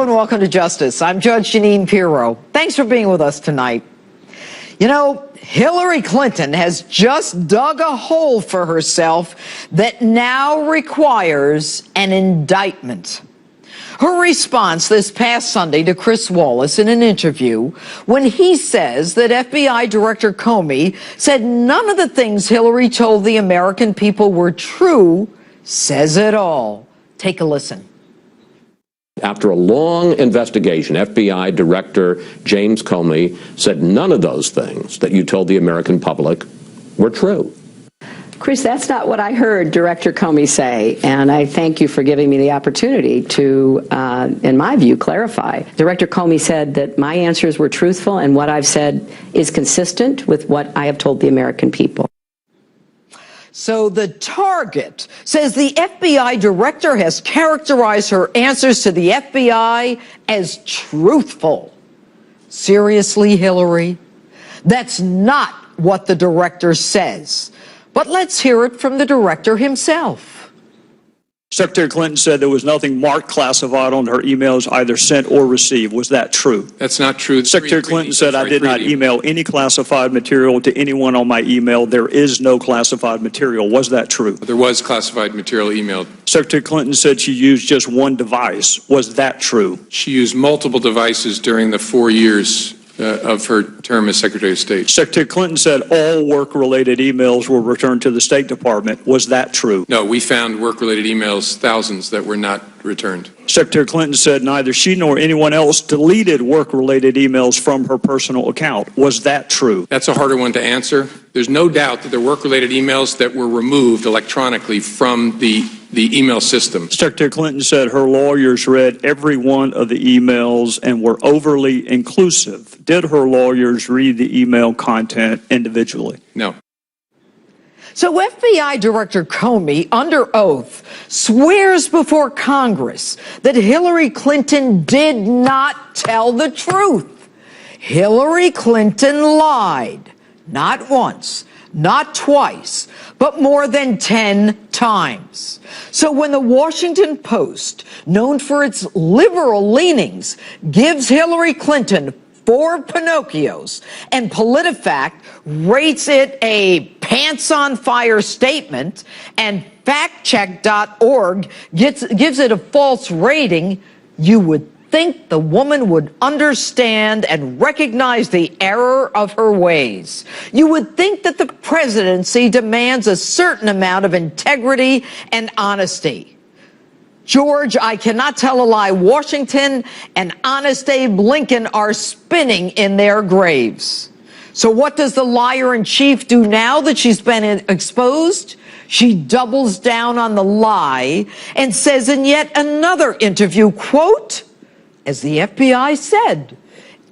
Hello and welcome to Justice. I'm Judge Jeanine Pirro. Thanks for being with us tonight. You know, Hillary Clinton has just dug a hole for herself that now requires an indictment. Her response this past Sunday to Chris Wallace in an interview when he says that FBI Director Comey said none of the things Hillary told the American people were true says it all. Take a listen. After a long investigation, FBI Director James Comey said none of those things that you told the American public were true. Chris, that's not what I heard Director Comey say, and I thank you for giving me the opportunity to, in my view, clarify. Director Comey said that my answers were truthful and what I've said is consistent with what I have told the American people. So the Target says the FBI director has characterized her answers to the FBI as truthful. Seriously, Hillary? That's not what the director says. But let's hear it from the director himself. Secretary Clinton said there was nothing marked classified on her emails either sent or received. Was that true? That's not true. Secretary Clinton said I did not email any classified material to anyone on my email. There is no classified material. Was that true? There was classified material emailed. Secretary Clinton said she used just one device. Was that true? She used multiple devices during the 4 years of her term as Secretary of State. Secretary Clinton said all work-related emails were returned to the State Department. Was that true? No, we found work-related emails, thousands, that were not returned. Secretary Clinton said neither she nor anyone else deleted work-related emails from her personal account. Was that true? That's a harder one to answer. There's no doubt that there were work-related emails that were removed electronically from the email system. Secretary Clinton said her lawyers read every one of the emails and were overly inclusive. Did her lawyers read the email content individually? No. So FBI Director Comey, under oath, swears before Congress that Hillary Clinton did not tell the truth. Hillary Clinton lied, not once, not twice, but more than 10 times. So when the Washington Post, known for its liberal leanings, gives Hillary Clinton 4 Pinocchios and PolitiFact rates it a pants-on-fire statement and factcheck.org gives it a false rating, you would think the woman would understand and recognize the error of her ways. You would think that the presidency demands a certain amount of integrity and honesty. George, I cannot tell a lie. Washington and Honest Abe Lincoln are spinning in their graves. So what does the liar-in-chief do now that she's been exposed? She doubles down on the lie and says in yet another interview, quote, as the FBI said,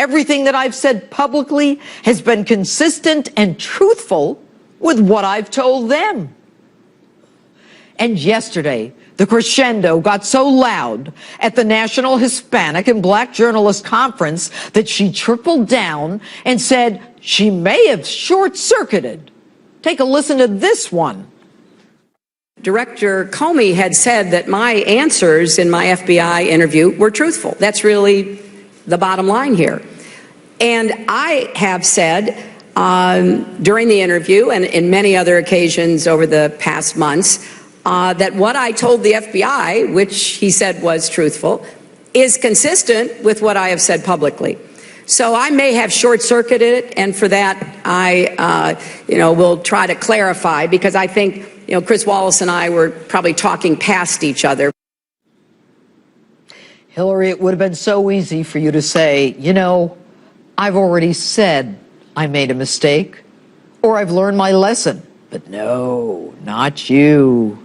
everything that I've said publicly has been consistent and truthful with what I've told them. And yesterday, the crescendo got so loud at the National Hispanic and Black Journalist Conference that she tripled down and said she may have short-circuited. Take a listen to this one. Director Comey had said that my answers in my FBI interview were truthful. That's really the bottom line here. And I have said during the interview and in many other occasions over the past months that what I told the FBI, which he said was truthful, is consistent with what I have said publicly. So I may have short-circuited it, and for that I, will try to clarify, because I think, Chris Wallace and I were probably talking past each other. Hillary, it would have been so easy for you to say, I've already said I made a mistake, or I've learned my lesson. But no, not you.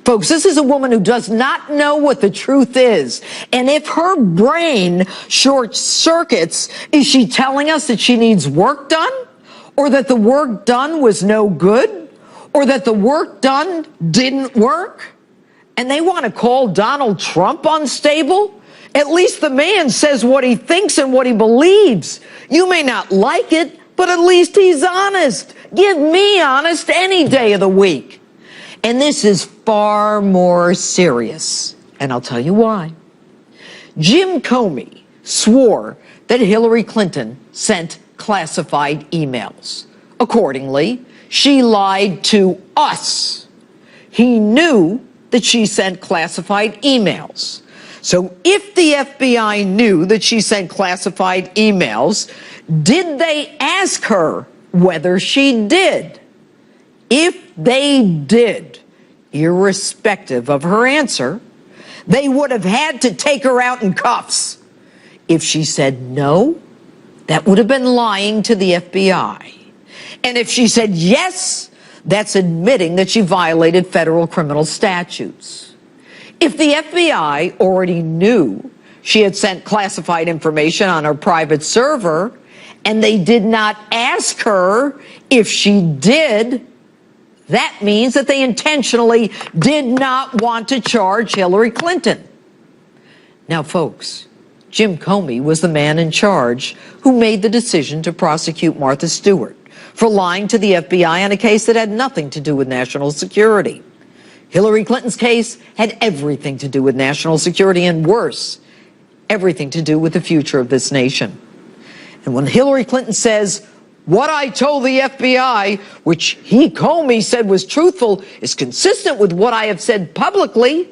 Folks, this is a woman who does not know what the truth is. And if her brain short circuits, is she telling us that she needs work done? Or that the work done was no good? Or that the work done didn't work? And they want to call Donald Trump unstable? At least the man says what he thinks and what he believes. You may not like it, but at least he's honest. Give me honest any day of the week. And this is far more serious, and I'll tell you why. Jim Comey swore that Hillary Clinton sent classified emails. Accordingly, she lied to us. He knew that she sent classified emails. So if the FBI knew that she sent classified emails, did they ask her whether she did? If they did, irrespective of her answer, they would have had to take her out in cuffs. If she said no, that would have been lying to the FBI. And if she said yes, that's admitting that she violated federal criminal statutes. If the FBI already knew she had sent classified information on her private server, and they did not ask her if she did, that means that they intentionally did not want to charge Hillary Clinton. Now, folks, Jim Comey was the man in charge who made the decision to prosecute Martha Stewart for lying to the FBI on a case that had nothing to do with national security. Hillary Clinton's case had everything to do with national security, and worse, everything to do with the future of this nation. And when Hillary Clinton says, "What I told the FBI, which he, Comey, said was truthful, is consistent with what I have said publicly,"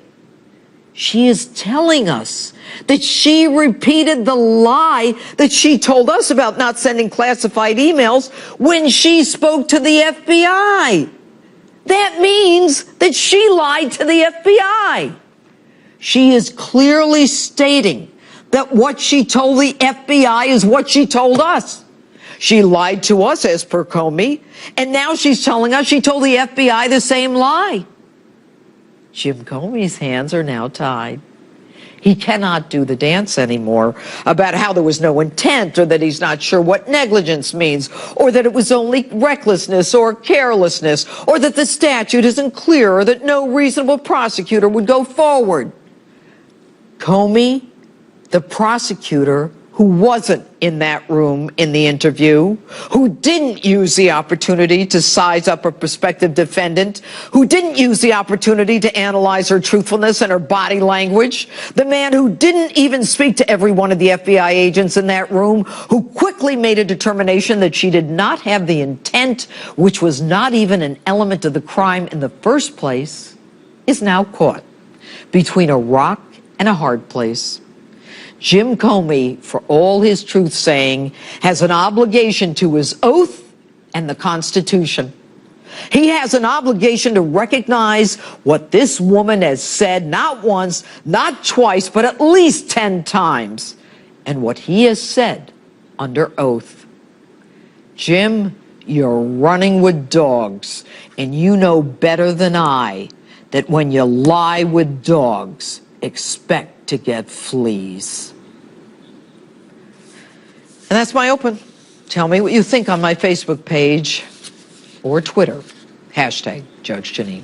she is telling us that she repeated the lie that she told us about not sending classified emails when she spoke to the FBI. That means that she lied to the FBI. She is clearly stating that what she told the FBI is what she told us. She lied to us, as per Comey, and now she's telling us she told the FBI the same lie. Jim Comey's hands are now tied. He cannot do the dance anymore about how there was no intent, or that he's not sure what negligence means, or that it was only recklessness or carelessness, or that the statute isn't clear, or that no reasonable prosecutor would go forward. Comey, the prosecutor who wasn't in that room in the interview, who didn't use the opportunity to size up a prospective defendant, who didn't use the opportunity to analyze her truthfulness and her body language, the man who didn't even speak to every one of the FBI agents in that room, who quickly made a determination that she did not have the intent, which was not even an element of the crime in the first place, is now caught between a rock and a hard place. Jim Comey, for all his truth-saying, has an obligation to his oath and the Constitution. He has an obligation to recognize what this woman has said, not once, not twice, but at least 10 times, and what he has said under oath. Jim, you're running with dogs, and you know better than I that when you lie with dogs, expect to get fleas. And that's my open. Tell me what you think on my Facebook page or Twitter. #Judge Jeanine.